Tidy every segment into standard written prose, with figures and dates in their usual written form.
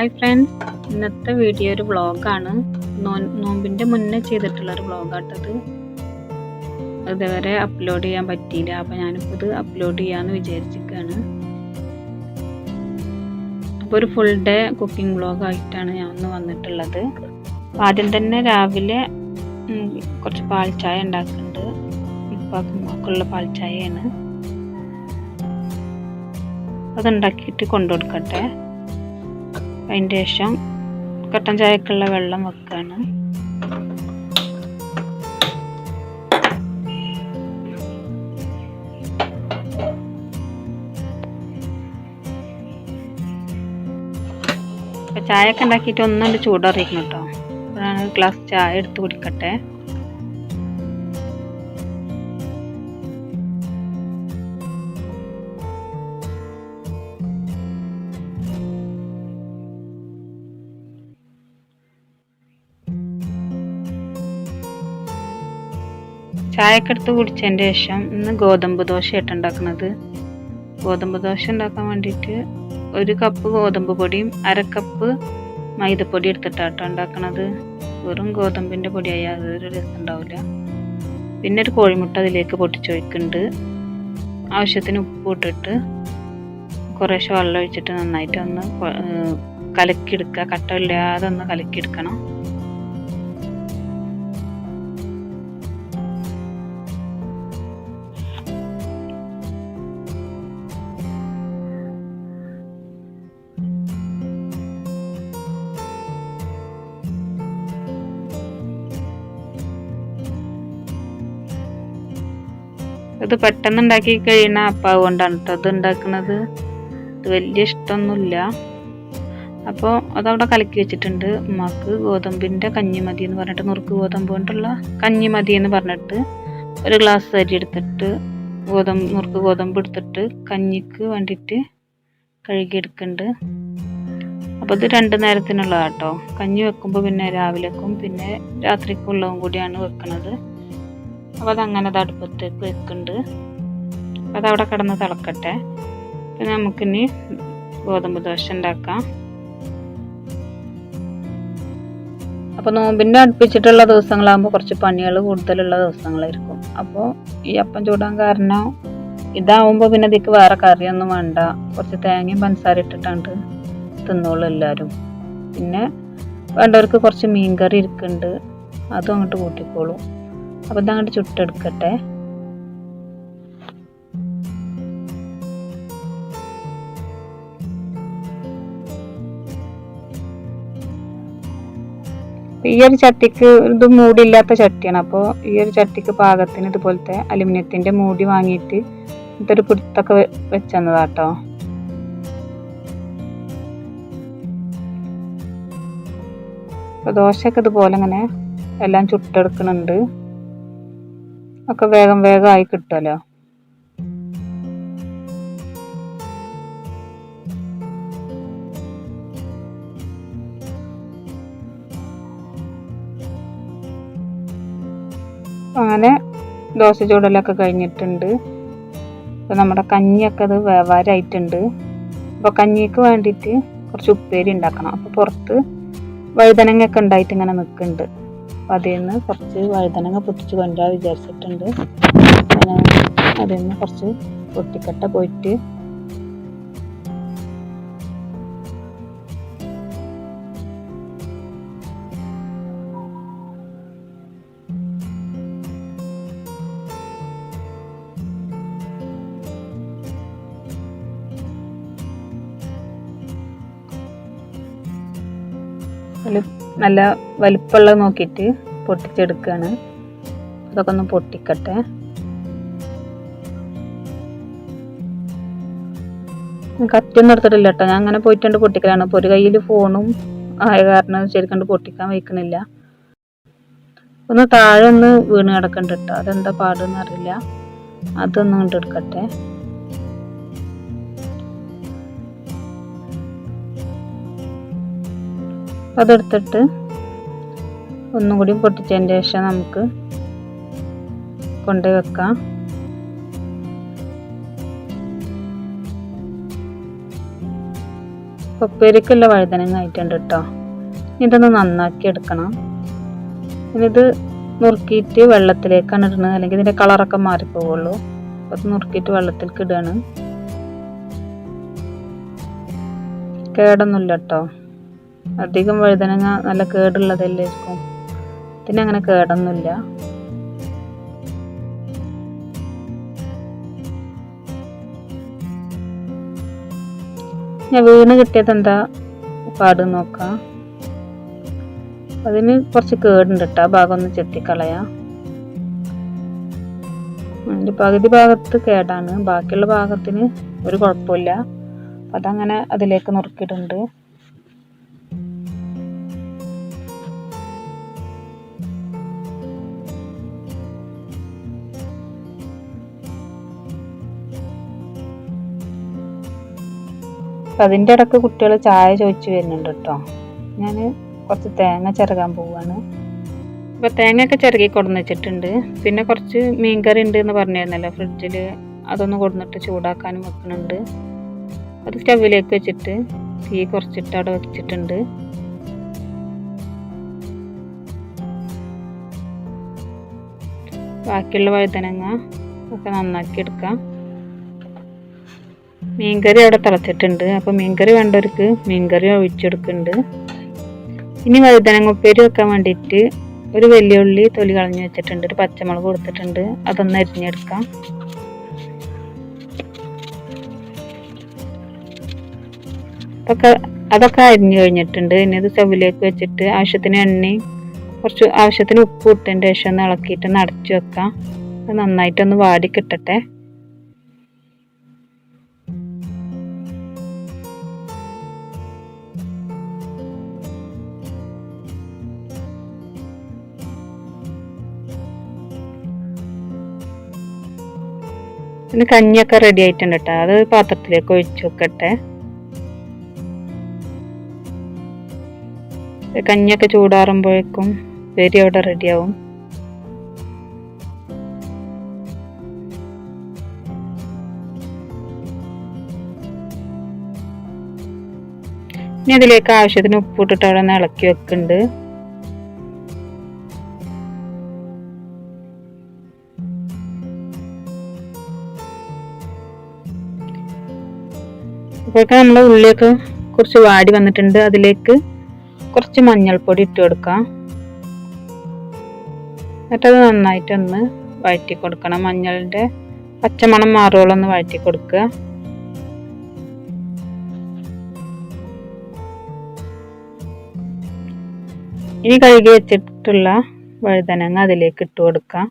Hi friends, ഇന്നത്തെ video ഒരു വ്ളോഗാണ്. നോമ്പിൻ്റെ മുന്നേ ചെയ്തിട്ടുള്ളൊരു വ്ളോഗാട്ടത്. ഇതുവരെ അപ്ലോഡ് ചെയ്യാൻ പറ്റിയില്ല, അപ്പോൾ ഞാനിപ്പോൾ ഇത് അപ്ലോഡ് ചെയ്യാമെന്ന് വിചാരിച്ചിരിക്കുകയാണ്. അപ്പോൾ ഒരു ഫുൾ ഡേ കുക്കിംഗ് വ്ളോഗായിട്ടാണ് ഞാൻ ഒന്ന് വന്നിട്ടുള്ളത്. ആദ്യം തന്നെ രാവിലെ കുറച്ച് പാൽ ചായ ഉണ്ടാക്കുന്നുണ്ട്. ഇപ്പാക്കുള്ള പാൽ ചായയാണ്. അതുണ്ടാക്കിയിട്ട് കൊണ്ടുകൊടുക്കട്ടെ. അതിൻ്റെ ശേഷം കട്ടൻ ചായക്കുള്ള വെള്ളം വെക്കുകയാണ്. അപ്പോൾ ചായയൊക്കെ ഉണ്ടാക്കിയിട്ട് ഒന്നുകൊണ്ട് ചൂടറിയിക്കണം കേട്ടോ. അപ്പോഴാണ് ഒരു ഗ്ലാസ് ചായ എടുത്ത് കുടിക്കട്ടെ. ചായയൊക്കെ എടുത്ത് കുടിച്ചതിൻ്റെ ശേഷം ഇന്ന് ഗോതമ്പ് ദോശയായിട്ട് ഉണ്ടാക്കുന്നത്. ഗോതമ്പ് ദോശ ഉണ്ടാക്കാൻ വേണ്ടിയിട്ട് 1 കപ്പ് ഗോതമ്പ് പൊടിയും 1/2 കപ്പ് മൈദപ്പൊടി എടുത്തിട്ടാട്ടോ ഉണ്ടാക്കണത്. വെറും ഗോതമ്പിൻ്റെ പൊടിയായി അതൊരു രസം ഉണ്ടാവില്ല. പിന്നെ ഒരു കോഴിമുട്ട അതിലേക്ക് പൊട്ടിച്ച് വയ്ക്കുന്നുണ്ട്. ആവശ്യത്തിന് ഉപ്പ് ഇട്ടിട്ട് കുറേശ്ശെ വെള്ളം ഒഴിച്ചിട്ട് നന്നായിട്ട് ഒന്ന് കലക്കിയെടുക്കുക. കട്ടയില്ലാതെ ഒന്ന് കലക്കിയെടുക്കണം. ഇത് പെട്ടെന്ന് ഉണ്ടാക്കി കഴിയുന്ന അപ്പാവ് കൊണ്ടാണ് കേട്ടോ ഇത് ഉണ്ടാക്കുന്നത്. ഇത് വലിയ ഇഷ്ടമൊന്നുമില്ല. അപ്പോൾ അതവിടെ കലക്കി വെച്ചിട്ടുണ്ട്. ഉമ്മാക്ക് ഗോതമ്പിൻ്റെ കഞ്ഞി മതി എന്ന് പറഞ്ഞിട്ട്, നുറുക്ക് ഗോതമ്പ് കൊണ്ടുള്ള കഞ്ഞി മതി എന്ന് പറഞ്ഞിട്ട് 1 ഗ്ലാസ് അരി എടുത്തിട്ട് നുറുക്ക് ഗോതമ്പ് എടുത്തിട്ട് കഞ്ഞിക്ക് വേണ്ടിയിട്ട് കഴുകിയെടുക്കുന്നുണ്ട്. അപ്പോൾ ഇത് 2 നേരത്തിനുള്ളതാണ് കേട്ടോ. കഞ്ഞി വെക്കുമ്പോൾ പിന്നെ രാവിലേക്കും പിന്നെ രാത്രിക്കുള്ളതും കൂടിയാണ് വെക്കുന്നത്. അപ്പോൾ അതങ്ങനെ അത് അടുപ്പത്തേക്ക് വെക്കുന്നുണ്ട്. അതവിടെ കിടന്ന് തിളക്കട്ടെ. പിന്നെ നമുക്കിനി ഗോതമ്പ് ദോശ ഉണ്ടാക്കാം. അപ്പോൾ നോമ്പിൻ്റെ അടുപ്പിച്ചിട്ടുള്ള ദിവസങ്ങളാകുമ്പോൾ കുറച്ച് പണികൾ കൂടുതലുള്ള ദിവസങ്ങളായിരിക്കും. അപ്പോൾ ഈ അപ്പം ചൂടാൻ കാരണം ഇതാവുമ്പോൾ പിന്നെ ഇതിക്ക് വേറെ കറിയൊന്നും വേണ്ട. കുറച്ച് തേങ്ങയും പഞ്ചസാര ഇട്ടിട്ടാണ്ട് തിന്നോളും എല്ലാവരും. പിന്നെ വേണ്ടവർക്ക് കുറച്ച് മീൻ കറി ഇരിക്കുന്നുണ്ട്, അതും അങ്ങോട്ട് കൂട്ടിക്കോളും. അപ്പോൾ ഇതങ്ങോട്ട് ചുട്ടെടുക്കട്ടെ. ഈ ഒരു ചട്ടിക്ക് ഇത് മൂടിയില്ലാത്ത ചട്ടിയാണ്. അപ്പോൾ ഈ ഒരു ചട്ടിക്ക് പാകത്തിന് ഇതുപോലത്തെ അലുമിനിയത്തിൻ്റെ മൂടി വാങ്ങിയിട്ട് ഇതൊരു പിടുത്തൊക്കെ വെച്ചതാട്ടോ. അപ്പോൾ ദോശയൊക്കെ ഇതുപോലെ ഇങ്ങനെ എല്ലാം ചുട്ടെടുക്കുന്നുണ്ട്. ഒക്കെ വേഗം ആയി കിട്ടുമല്ലോ. അങ്ങനെ ദോശ ചൂടലൊക്കെ കഴിഞ്ഞിട്ടുണ്ട്. അപ്പോൾ നമ്മുടെ കഞ്ഞിയൊക്കെ അത് വേവാരായിട്ടുണ്ട്. അപ്പോൾ കഞ്ഞിക്ക് വേണ്ടിയിട്ട് കുറച്ച് ഉപ്പേരി ഉണ്ടാക്കണം. അപ്പോൾ പുറത്ത് വഴുതനങ്ങയൊക്കെ ഉണ്ടായിട്ട് ഇങ്ങനെ നിൽക്കുന്നുണ്ട്. അപ്പോൾ അതിൽ നിന്ന് കുറച്ച് വഴുതനങ്ങ പൊട്ടിച്ച് കൊണ്ടുവരാൻ വിചാരിച്ചിട്ടുണ്ട്. അതിൽ നിന്ന് കുറച്ച് പൊട്ടിക്കട്ട പോയിട്ട് നല്ല വലിപ്പമുള്ളത് നോക്കിയിട്ട് പൊട്ടിച്ചെടുക്കുകയാണ്. അതൊക്കെ ഒന്ന് പൊട്ടിക്കട്ടെ. കത്തിയൊന്നും എടുത്തിട്ടില്ല കേട്ടോ. ഞാൻ അങ്ങനെ പോയിട്ടുണ്ട് പൊട്ടിക്കലാണ്. അപ്പോൾ ഒരു കയ്യിൽ ഫോണും ആയ കാരണം ശരിക്കും പൊട്ടിക്കാൻ വയ്ക്കണില്ല. ഒന്ന് താഴെ ഒന്ന് വീണ് കിടക്കുന്നുണ്ട് കേട്ടോ. അതെന്താ പാടെന്ന് അറിയില്ല. അതൊന്നും കൊണ്ടെടുക്കട്ടെ. അതെടുത്തിട്ട് ഒന്നും കൂടി പൊട്ടിച്ചതിൻ്റെ ശേഷം നമുക്ക് കൊണ്ടുപോയി വെക്കാം. ഉപ്പേരിക്കുള്ള വഴുതനങ്ങ ആയിട്ടുണ്ട് കേട്ടോ. ഇതൊന്ന് നന്നാക്കി എടുക്കണം. ഇത് നുറുക്കിയിട്ട് വെള്ളത്തിലേക്കാണ് ഇടുന്നത്, അല്ലെങ്കിൽ ഇതിൻ്റെ കളറൊക്കെ മാറിപ്പോവുള്ളൂ. അപ്പോൾ അത് നുറുക്കിയിട്ട് വെള്ളത്തിലേക്ക് ഇടുകയാണ്. കേടൊന്നുമില്ല കേട്ടോ. അധികം വഴുതനങ്ങ നല്ല കേടുള്ളതല്ലായിരിക്കും. ഇതിനങ്ങനെ കേടൊന്നുമില്ല. ഞാൻ വീണ് കിട്ടിയത് എന്താ പാട് നോക്കാം. അതിന് കുറച്ച് കേടുണ്ട് കേട്ടോ. ആ ഭാഗം ഒന്ന് ചെത്തിക്കളയാം. അതിൻ്റെ പകുതി ഭാഗത്ത് കേടാണ്, ബാക്കിയുള്ള ഭാഗത്തിന് ഒരു കുഴപ്പമില്ല. അതങ്ങനെ അതിലേക്ക് നുറുക്കിയിട്ടുണ്ട്. അതിൻ്റെ ഇടയ്ക്ക് കുട്ടികൾ ചായ ചോദിച്ചു വരുന്നുണ്ട് കേട്ടോ. ഞാൻ കുറച്ച് തേങ്ങ ചിരകാൻ പോവാണ്. അപ്പോൾ തേങ്ങയൊക്കെ ചിരകി കൊടുന്ന് വെച്ചിട്ടുണ്ട്. പിന്നെ കുറച്ച് മീൻകറി ഉണ്ട് എന്ന് പറഞ്ഞിരുന്നല്ലോ ഫ്രിഡ്ജിൽ, അതൊന്ന് കൊടുന്നിട്ട് ചൂടാക്കാനും വെക്കുന്നുണ്ട്. അത് സ്റ്റവിലേക്ക് വെച്ചിട്ട് തീ കുറച്ചിട്ട് അവിടെ വെച്ചിട്ടുണ്ട്. ബാക്കിയുള്ള വഴുതനങ്ങ ഒക്കെ നന്നാക്കി എടുക്കാം. മീൻകറി അവിടെ തിളച്ചിട്ടുണ്ട്. അപ്പോൾ മീൻകറി വേണ്ടവർക്ക് മീൻകറി ഒഴിച്ചെടുക്കുന്നുണ്ട്. ഇനി വഴുതനങ്ങ ഉപ്പേരി വെക്കാൻ വേണ്ടിയിട്ട് ഒരു വലിയ ഉള്ളി തൊലി കളഞ്ഞ് വെച്ചിട്ടുണ്ട്, ഒരു പച്ചമുളക് കൊടുത്തിട്ടുണ്ട്. അതൊന്ന് അരിഞ്ഞെടുക്കാം. അതൊക്കെ അരിഞ്ഞു കഴിഞ്ഞിട്ടുണ്ട്. ഇനി ഇത് സ്റ്റവിലേക്ക് വെച്ചിട്ട് ആവശ്യത്തിന് എണ്ണയും കുറച്ച് ആവശ്യത്തിന് ഉപ്പ് ഇട്ടതിൻ്റെ ശേഷം ഒന്ന് ഇളക്കിയിട്ട് അടച്ചു വെക്കാം. അത് നന്നായിട്ടൊന്ന് വാടി കിട്ടട്ടെ. പിന്നെ കഞ്ഞിയൊക്കെ റെഡി ആയിട്ടുണ്ട് കേട്ടോ. അത് പാത്രത്തിലേക്ക് ഒഴിച്ചു വെക്കട്ടെ. കഞ്ഞിയൊക്കെ ചൂടാറുമ്പോഴേക്കും ഉപ്പേരി അവിടെ റെഡിയാവും. ഇനി അതിലേക്ക് ആവശ്യത്തിന് ഉപ്പിട്ടിട്ട് അവിടെ ഒന്ന് ഇളക്കി വെക്കുന്നുണ്ട്. അപ്പോഴേക്കും നമ്മൾ ഉള്ളിയൊക്കെ കുറച്ച് വാടി വന്നിട്ടുണ്ട്. അതിലേക്ക് കുറച്ച് മഞ്ഞൾപ്പൊടി ഇട്ട് കൊടുക്കാം. എന്നിട്ടത് നന്നായിട്ടൊന്ന് വഴറ്റി കൊടുക്കണം. മഞ്ഞളിൻ്റെ പച്ചമണം മാറുവോളം ഒന്ന് വഴറ്റി കൊടുക്കുക. ഇനി കഴുകി വെച്ചിട്ടുള്ള വഴുതനങ്ങ അതിലേക്ക് ഇട്ട് കൊടുക്കാം.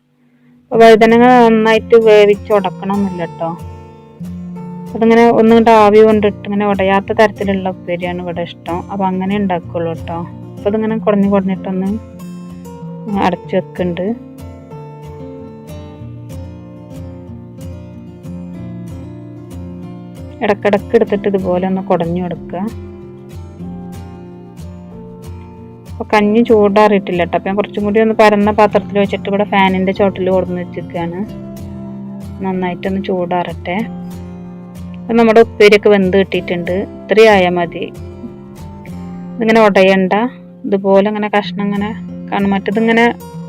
അപ്പോൾ വഴുതനങ്ങ നന്നായിട്ട് വേവിച്ചുടക്കണമെന്നില്ല കേട്ടോ. അതിങ്ങനെ ഒന്നുകൊണ്ട് ആവി കൊണ്ടിട്ട് ഇങ്ങനെ ഉടയാത്ത തരത്തിലുള്ള ഉപ്പേരിയാണ് ഇവിടെ ഇഷ്ടം. അപ്പോൾ അങ്ങനെ ഉണ്ടാക്കുള്ളൂ കേട്ടോ. അപ്പോൾ അതിങ്ങനെ കുടഞ്ഞിട്ടൊന്ന് അടച്ചു വെക്കുന്നുണ്ട്. ഇടക്കിടക്ക് എടുത്തിട്ട് ഇതുപോലെ ഒന്ന് കുടഞ്ഞു കൊടുക്കുക. അപ്പോൾ കഞ്ഞി ചൂടാറിയിട്ടില്ല കേട്ടോ. അപ്പം ഞാൻ കുറച്ചും കൂടി ഒന്ന് പരന്ന പാത്രത്തിൽ വെച്ചിട്ട് ഇവിടെ ഫാനിൻ്റെ ചോട്ടിൽ കൊടുന്ന് വെച്ചിരിക്കുകയാണ്. നന്നായിട്ടൊന്ന് ചൂടാറട്ടെ. അപ്പം നമ്മുടെ ഉപ്പേരിയൊക്കെ വെന്ത് കിട്ടിയിട്ടുണ്ട്. ഇത്രയായാൽ മതി. ഇതിങ്ങനെ ഉടയണ്ട. ഇതുപോലെ ഇങ്ങനെ കഷ്ണം ഇങ്ങനെ കാണും. മറ്റതിങ്ങനെ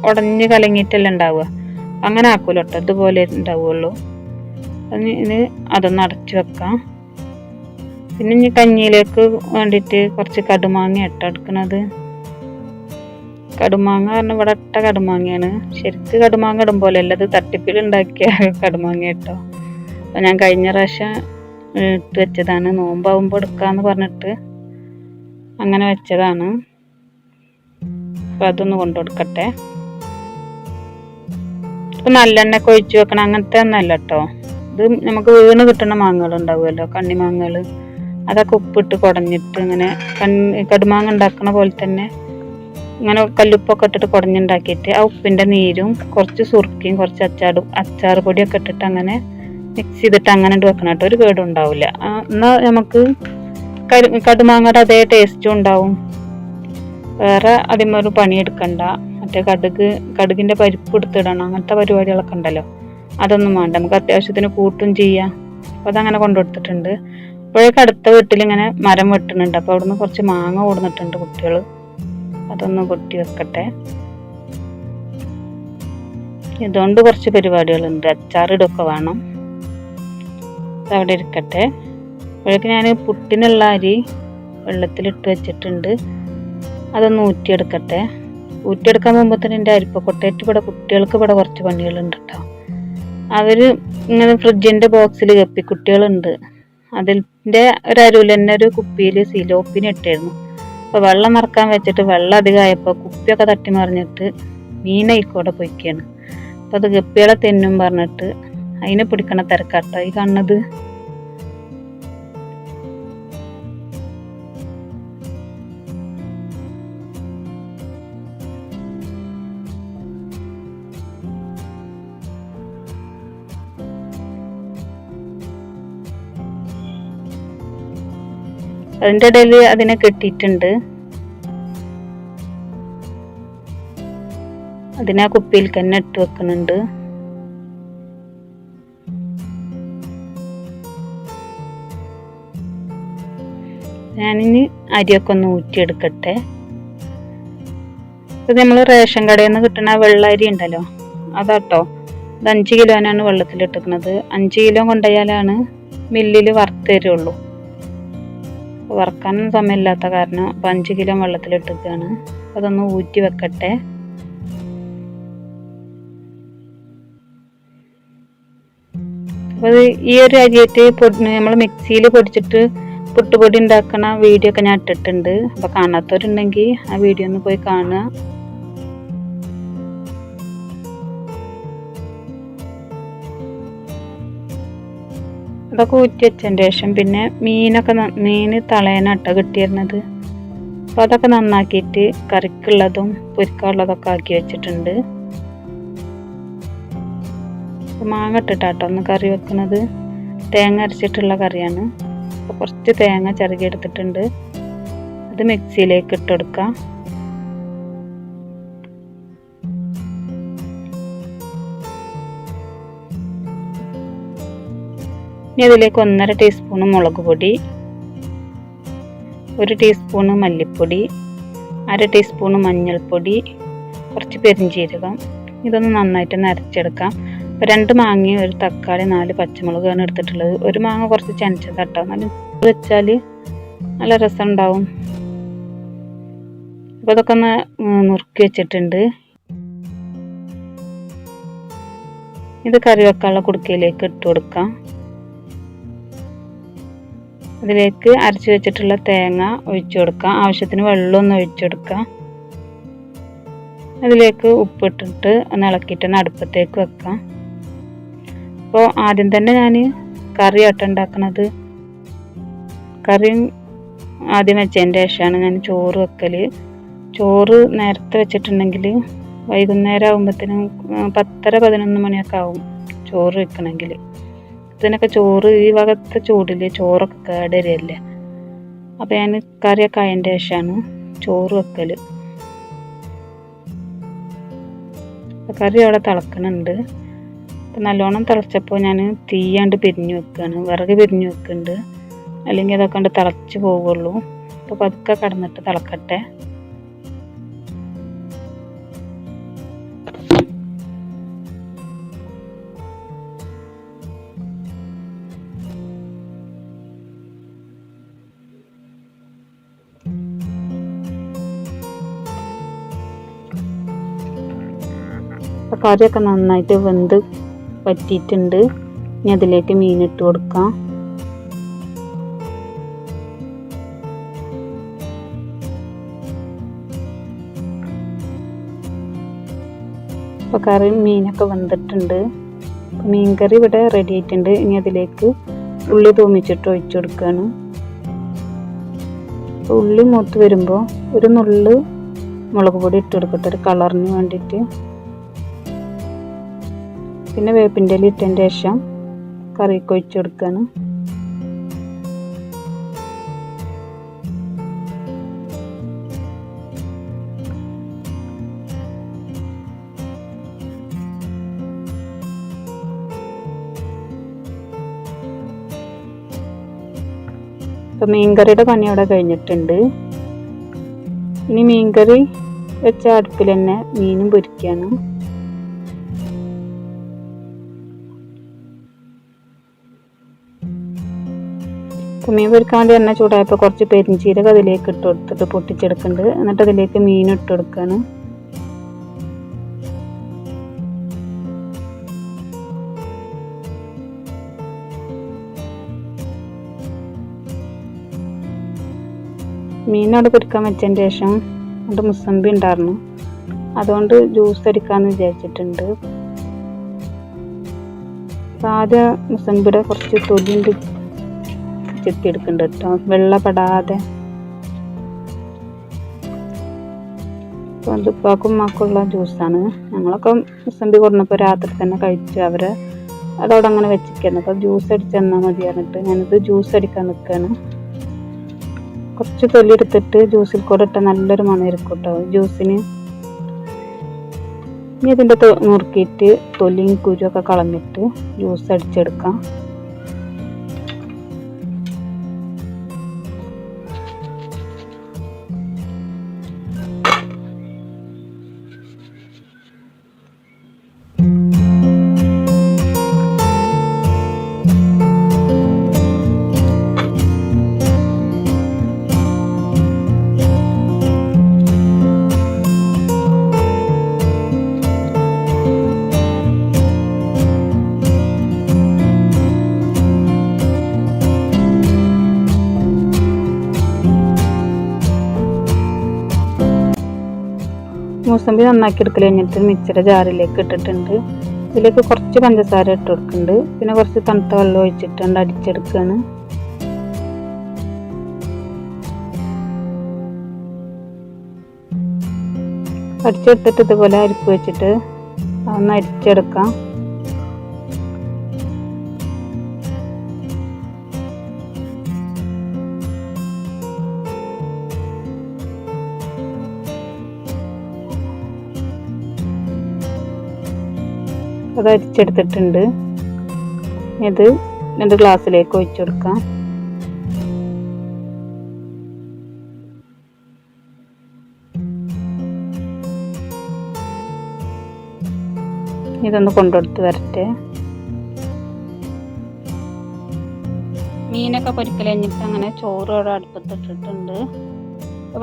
ഉടഞ്ഞ് കലങ്ങിയിട്ടല്ല ഉണ്ടാവുക. അങ്ങനെ ആക്കൂല കേട്ടോ. ഇതുപോലെ ഉണ്ടാവുള്ളൂ. ഇനി അതൊന്ന് അടച്ചു വെക്കാം. പിന്നെ ഇനി കഞ്ഞിയിലേക്ക് വേണ്ടിയിട്ട് കുറച്ച് കടുമാങ്ങ ഇട്ടെടുക്കുന്നത്. കടുമാങ്ങ പറഞ്ഞാൽ ഇവിടെ ഇട്ട കടുമാങ്ങയാണ്. ശരിക്കും കടുമാങ്ങ ഇടും പോലെ അല്ല, ഇത് തട്ടിപ്പിലുണ്ടാക്കിയ കടുമാങ്ങ കേട്ടോ. അപ്പം ഞാൻ കഴിഞ്ഞ പ്രാവശ്യം ഇട്ട് വെച്ചതാണ്. നോമ്പാവുമ്പോൾ എടുക്കാന്ന് പറഞ്ഞിട്ട് അങ്ങനെ വെച്ചതാണ്. അപ്പം അതൊന്ന് കൊണ്ടുകൊടുക്കട്ടെ. ഇപ്പം നല്ലെണ്ണയൊക്കെ ഒഴിച്ച് വെക്കണം അങ്ങനത്തെ ഒന്നല്ല കേട്ടോ. ഇത് നമുക്ക് വീണ് കിട്ടുന്ന മാങ്ങകൾ ഉണ്ടാവുമല്ലോ, കണ്ണിമാങ്ങകൾ. അതൊക്കെ ഉപ്പിട്ട് കുടഞ്ഞിട്ട് ഇങ്ങനെ കടുമാങ്ങ ഉണ്ടാക്കണ പോലെ തന്നെ ഇങ്ങനെ കല്ലുപ്പൊക്കെ ഇട്ടിട്ട് കുടഞ്ഞുണ്ടാക്കിയിട്ട് ആ ഉപ്പിൻ്റെ നീരും കുറച്ച് സുർക്കയും കുറച്ച് അച്ചാർ പൊടിയൊക്കെ ഇട്ടിട്ട് അങ്ങനെ മിക്സ് ചെയ്തിട്ട് അങ്ങനെ വെക്കണം കേട്ടോ. ഒരു കേടും ഉണ്ടാവില്ല. എന്നാൽ നമുക്ക് കടുമാങ്ങയുടെ അതേ ടേസ്റ്റും ഉണ്ടാവും. വേറെ അതിന്മേൽ പണിയെടുക്കണ്ട. മറ്റേ കടുകിൻ്റെ പരിപ്പ് എടുത്തിടണം, അങ്ങനത്തെ പരിപാടികളൊക്കെ ഉണ്ടല്ലോ. അതൊന്നും വേണ്ട. നമുക്ക് അത്യാവശ്യത്തിന് കൂട്ടും ചെയ്യാം. അപ്പോൾ അതങ്ങനെ കൊണ്ടുകൊടുത്തിട്ടുണ്ട്. അപ്പോഴേക്ക് അടുത്ത വീട്ടിൽ ഇങ്ങനെ മരം വെട്ടുന്നുണ്ട്. അപ്പോൾ അവിടുന്ന് കുറച്ച് മാങ്ങ കൊടുന്നിട്ടുണ്ട് കുട്ടികൾ. അതൊന്ന് പൊട്ടി വെക്കട്ടെ. ഇതുകൊണ്ട് കുറച്ച് പരിപാടികളുണ്ട്. അച്ചാറിടൊക്കെ വേണം. അതവിടെ ഇരിക്കട്ടെ. അപ്പോഴേക്ക് ഞാൻ പുട്ടിനുള്ള അരി വെള്ളത്തിലിട്ട് വെച്ചിട്ടുണ്ട്. അതൊന്ന് ഊറ്റിയെടുക്കട്ടെ. ഊറ്റിയെടുക്കാൻ പോകുമ്പോൾ തന്നെ എൻ്റെ അരിപ്പക്കൊട്ടയിട്ട് ഇവിടെ കുട്ടികൾക്ക് ഇവിടെ കുറച്ച് പണികളുണ്ട് കേട്ടോ. അവർ ഇങ്ങനെ ഫ്രിഡ്ജിൻ്റെ ബോക്സിൽ കപ്പി കുട്ടികളുണ്ട്. അതിൻ്റെ ഒരു അരുവിൽ തന്നെ ഒരു കുപ്പിയിൽ സിലോപ്പിന് ഇട്ടായിരുന്നു. അപ്പോൾ വെള്ളം നിറക്കാൻ വെച്ചിട്ട് വെള്ളം അധികമായപ്പോൾ കുപ്പിയൊക്കെ തട്ടി മറിഞ്ഞിട്ട് മീനയിക്കോടെ പൊയ്ക്കാണ്. അപ്പോൾ അത് ഗപ്പികളെ തെന്നും പറഞ്ഞിട്ട് അതിനെ പിടിക്കണ തിരക്കാട്ടോ ഈ കാണുന്നത്. അതിൻ്റെ ഇടയിൽ അതിനെ കെട്ടിയിട്ടുണ്ട്. അതിനെ ആ കുപ്പിയിൽ തന്നെ ഇട്ട് വെക്കുന്നുണ്ട്. ഞാനിനി അരിയൊക്കെ ഒന്ന് ഊറ്റിയെടുക്കട്ടെ. ഇത് നമ്മൾ റേഷൻ കടയിൽ നിന്ന് കിട്ടുന്ന വെള്ള അരി ഉണ്ടല്ലോ, അതാട്ടോ. ഇത് 5 കിലോനാണ് വെള്ളത്തിലിട്ടിരിക്കുന്നത്. 5 കിലോ കൊണ്ടുപോയാലാണ് മില്ലിൽ വറുത്ത് തരുള്ളൂ. വറക്കാനൊന്നും സമയമില്ലാത്ത കാരണം 5 കിലോ വെള്ളത്തിലിട്ടിരിക്കുകയാണ്. അതൊന്ന് ഊറ്റി വെക്കട്ടെ. അപ്പോൾ ഈ ഒരു അരിയായിട്ട് നമ്മൾ മിക്സിയിൽ പൊടിച്ചിട്ട് പുട്ടുപൊടി ഉണ്ടാക്കണ വീഡിയോ ഒക്കെ ഞാൻ ഇട്ടിട്ടുണ്ട്. അപ്പോൾ കാണാത്തവരുണ്ടെങ്കിൽ ആ വീഡിയോ ഒന്ന് പോയി കാണുക. അതൊക്കെ ഊറ്റി വെച്ചതിന് ശേഷം പിന്നെ മീൻ തളയനട്ട കിട്ടിയിരുന്നത്. അപ്പോൾ അതൊക്കെ നന്നാക്കിയിട്ട് കറിക്കുള്ളതും പൊരിക്കാനുള്ളതൊക്കെ ആക്കി വെച്ചിട്ടുണ്ട്. മാങ്ങ ഇട്ടിട്ടാട്ടോ ഒന്ന് കറി വെക്കുന്നത്. തേങ്ങ അരച്ചിട്ടുള്ള കറിയാണ്. അപ്പോൾ കുറച്ച് തേങ്ങ ചിരകി എടുത്തിട്ടുണ്ട്. അത് മിക്സിയിലേക്ക് ഇട്ടെടുക്കാം. ഇനി അതിലേക്ക് 1.5 ടീസ്പൂൺ മുളക് പൊടി, 1 ടീസ്പൂൺ മല്ലിപ്പൊടി, 1/2 ടീസ്പൂൺ മഞ്ഞൾപ്പൊടി, കുറച്ച് പെരിഞ്ചീരകം. ഇതൊന്ന് നന്നായിട്ട് അരച്ചെടുക്കാം. 2 മാങ്ങയും 1 തക്കാളി 4 പച്ചമുളകാണ് എടുത്തിട്ടുള്ളത്. 1 മാങ്ങ കുറച്ച് ചനച്ചതാട്ടോ, നല്ല വെച്ചാൽ നല്ല രസം ഉണ്ടാവും. അപ്പോൾ അതൊക്കെ ഒന്ന് നുറുക്കി വെച്ചിട്ടുണ്ട്. ഇത് കറി വെക്കാനുള്ള കുടുക്കയിലേക്ക് ഇട്ട് കൊടുക്കാം. അതിലേക്ക് അരച്ച് വെച്ചിട്ടുള്ള തേങ്ങ ഒഴിച്ചു കൊടുക്കാം. ആവശ്യത്തിന് വെള്ളം ഒന്ന് ഒഴിച്ചു കൊടുക്കാം. അതിലേക്ക് ഉപ്പിട്ടിട്ട് ഒന്ന് ഇളക്കിയിട്ട് അടുപ്പത്തേക്ക് വെക്കാം. അപ്പോൾ ആദ്യം തന്നെ ഞാൻ കറി ഉണ്ടാക്കുന്നത്. കറി ആദ്യം വെച്ചതിൻ്റെ ശേഷമാണ് ഞാൻ ചോറ് വെക്കൽ. ചോറ് നേരത്തെ വെച്ചിട്ടുണ്ടെങ്കിൽ വൈകുന്നേരം ആകുമ്പോഴത്തേനും 10:30-11 മണിയൊക്കെ ആവും ചോറ് വെക്കണമെങ്കിൽ. ഇതിനൊക്കെ ചോറ് ഈ ഭാഗത്തെ ചൂടിൽ ചോറൊക്കെ കേടരിയല്ലേ. അപ്പോൾ ഞാൻ കറിയൊക്കെ ആയതിൻ്റെ ശേഷമാണ് ചോറ് വെക്കൽ. കറി അവിടെ തിളക്കണുണ്ട്. അപ്പം നല്ലോണം തിളച്ചപ്പോൾ ഞാൻ തീയാണ്ട് പിരിഞ്ഞു വെക്കുകയാണ്. വിറക് പിരിഞ്ഞു വെക്കുന്നുണ്ട്, അല്ലെങ്കിൽ അതൊക്കെ കണ്ട് തിളച്ച് പോവുള്ളൂ. അപ്പോൾ പതുക്കെ കിടന്നിട്ട് തിളക്കട്ടെ. അപ്പോൾ കറിയൊക്കെ നന്നായിട്ട് വെന്ത് പറ്റിയിട്ടുണ്ട്. ഇനി അതിലേക്ക് മീനിട്ട് കൊടുക്കാം. അപ്പോൾ കറി മീനൊക്കെ വെന്തിട്ടുണ്ട്. മീൻ കറി ഇവിടെ റെഡി ആയിട്ടുണ്ട്. ഇനി അതിലേക്ക് ഉള്ളി തൂമിച്ചിട്ട് ഒഴിച്ചു കൊടുക്കുകയാണ്. ഉള്ളി മൂത്ത് വരുമ്പോൾ ഒരു നുള്ള് മുളക് പൊടി ഇട്ട് കൊടുക്കട്ടെ, ഒരു കളറിന് വേണ്ടിയിട്ട്. പിന്നെ വേപ്പിൻ്റെ ഇല ഇട്ടതിൻ്റെ ശേഷം കറിക്ക് ഒഴിച്ച് കൊടുക്കുകയാണ്. അപ്പോൾ മീൻകറിയുടെ പണി അവിടെ കഴിഞ്ഞിട്ടുണ്ട്. ഇനി മീൻകറി വെച്ച അടുപ്പിൽ തന്നെ മീനും പൊരിക്കുകയാണ്. മീൻ പൊരിക്കാൻ വേണ്ടി എണ്ണ ചൂടായപ്പോൾ കുറച്ച് പെരിഞ്ചീരകം അതിലേക്ക് ഇട്ട് കൊടുത്തിട്ട് പൊട്ടിച്ചെടുക്കുന്നുണ്ട്. എന്നിട്ട് അതിലേക്ക് മീൻ ഇട്ട് കൊടുക്കുകയാണ്. മീനോട് പൊരിക്കാൻ വെച്ചതിന് ശേഷം അത് മുസമ്പി ഉണ്ടായിരുന്നു, അതുകൊണ്ട് ജ്യൂസ് അടിക്കാമെന്ന് വിചാരിച്ചിട്ടുണ്ട്. ആദ്യം മുസമ്പിയുടെ കുറച്ച് തൊലിയുണ്ട് ചെത്തിയെടുക്കുന്നുണ്ട് കേട്ടോ, വെള്ളപ്പെടാതെ. അത് ഉപ്പാക്കും ഉമ്മാക്കുള്ള ജ്യൂസാണ്. ഞങ്ങളൊക്കെ മുസമ്പി കൊടുന്നപ്പോൾ രാത്രി തന്നെ കഴിച്ച് അവരെ അതവിടെ അങ്ങനെ വെച്ചിരിക്കുന്നു. അപ്പോൾ ജ്യൂസ് അടിച്ച് തന്നാൽ മതി പറഞ്ഞിട്ട് ഞാനിത് ജ്യൂസ് അടിക്കാൻ നിൽക്കുകയാണ്. കുറച്ച് തൊലി എടുത്തിട്ട് ജ്യൂസിൽ കൂടെ ഇട്ടാൽ നല്ലൊരു മണമായിരിക്കും കേട്ടോ ജ്യൂസിന്. ഇനി ഇതിൻ്റെ നുറുക്കിയിട്ട് തൊലിയും കുരുവൊക്കെ കളഞ്ഞിട്ട് ജ്യൂസ് അടിച്ചെടുക്കാം. മൂസമ്പി നന്നാക്കി എടുക്കൽ കഴിഞ്ഞിട്ട് മിക്സിയുടെ ജാറിലേക്ക് ഇട്ടിട്ടുണ്ട്. ഇതിലേക്ക് കുറച്ച് പഞ്ചസാര ഇട്ട് കൊടുക്കുന്നുണ്ട്. പിന്നെ കുറച്ച് തണുത്ത വെള്ളം ഒഴിച്ചിട്ടുണ്ട് അടിച്ചെടുക്കുകയാണ്. അടിച്ചെടുത്തിട്ട് ഇതുപോലെ അരിപ്പ് വെച്ചിട്ട് ഒന്ന് അരിച്ചെടുക്കാം. അത് അരിച്ചെടുത്തിട്ടുണ്ട്. ഇത് 2 ഗ്ലാസ്സിലേക്ക് ഒഴിച്ചു കൊടുക്കാം. ഇതൊന്ന് കൊണ്ടുകൊടുത്ത് വരട്ടെ. മീനൊക്കെ പൊരിക്കൽ കഴിഞ്ഞിട്ട് അങ്ങനെ ചോറ് അവിടെ അടുപ്പത്തിട്ടിട്ടുണ്ട്.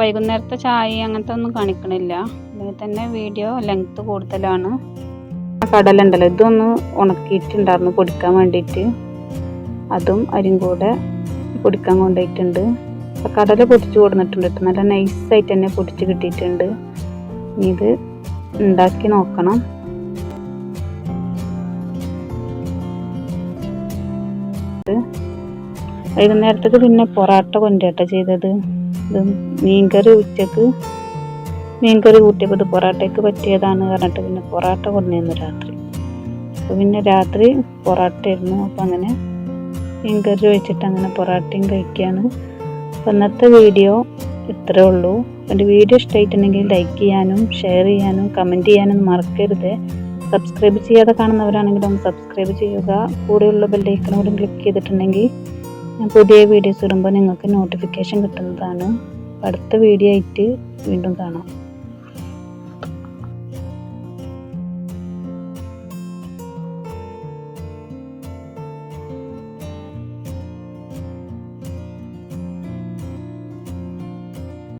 വൈകുന്നേരത്തെ ചായ അങ്ങനത്തെ ഒന്നും കാണിക്കണില്ല, അല്ലെങ്കിൽ തന്നെ വീഡിയോ ലെങ്ത് കൂടുതലാണ്. കടല ഉണ്ടല്ലോ, ഇതൊന്ന് ഉണക്കിയിട്ടുണ്ടായിരുന്നു പൊടിക്കാൻ വേണ്ടിയിട്ട്, അതും അരിയും കൂടെ പൊടിക്കാൻ കൊണ്ടുപോയിട്ടുണ്ട്. അപ്പം കടല പൊടിച്ച് കൊടുത്തിട്ടുണ്ട് കേട്ടോ, നല്ല നൈസായിട്ട് തന്നെ പൊടിച്ച് കിട്ടിയിട്ടുണ്ട്. ഇത് ഉണ്ടാക്കി നോക്കണം. വൈകുന്നേരത്തേക്ക് പിന്നെ പൊറാട്ട കൊണ്ടുവരട്ടെ ചെയ്തത്. ഇത് മീൻകറി കൂട്ടിയപ്പോൾ ഇത് പൊറാട്ടയ്ക്ക് പറ്റിയതാണ് പറഞ്ഞിട്ട് പിന്നെ പൊറാട്ട കൊണ്ടുവന്നു രാത്രി. അപ്പോൾ പിന്നെ രാത്രി പൊറാട്ടയായിരുന്നു. അപ്പോൾ അങ്ങനെ മീൻകറി ഒഴിച്ചിട്ട് അങ്ങനെ പൊറാട്ടയും കഴിക്കുകയാണ്. അപ്പോൾ ഇന്നത്തെ വീഡിയോ ഇത്രേ ഉള്ളൂ. എൻ്റെ വീഡിയോ ഇഷ്ടമായിട്ടുണ്ടെങ്കിൽ ലൈക്ക് ചെയ്യാനും ഷെയർ ചെയ്യാനും കമൻറ്റ് ചെയ്യാനും മറക്കരുത്. സബ്സ്ക്രൈബ് ചെയ്യാതെ കാണുന്നവരാണെങ്കിൽ ഒന്ന് സബ്സ്ക്രൈബ് ചെയ്യുക. കൂടെയുള്ള ബെല്ലൈക്കൺ കൂടി ക്ലിക്ക് ചെയ്തിട്ടുണ്ടെങ്കിൽ ഞാൻ പുതിയ വീഡിയോസ് ഇടുമ്പോൾ നിങ്ങൾക്ക് നോട്ടിഫിക്കേഷൻ കിട്ടുന്നതാണ്. അടുത്ത വീഡിയോ ആയിട്ട് വീണ്ടും കാണാം.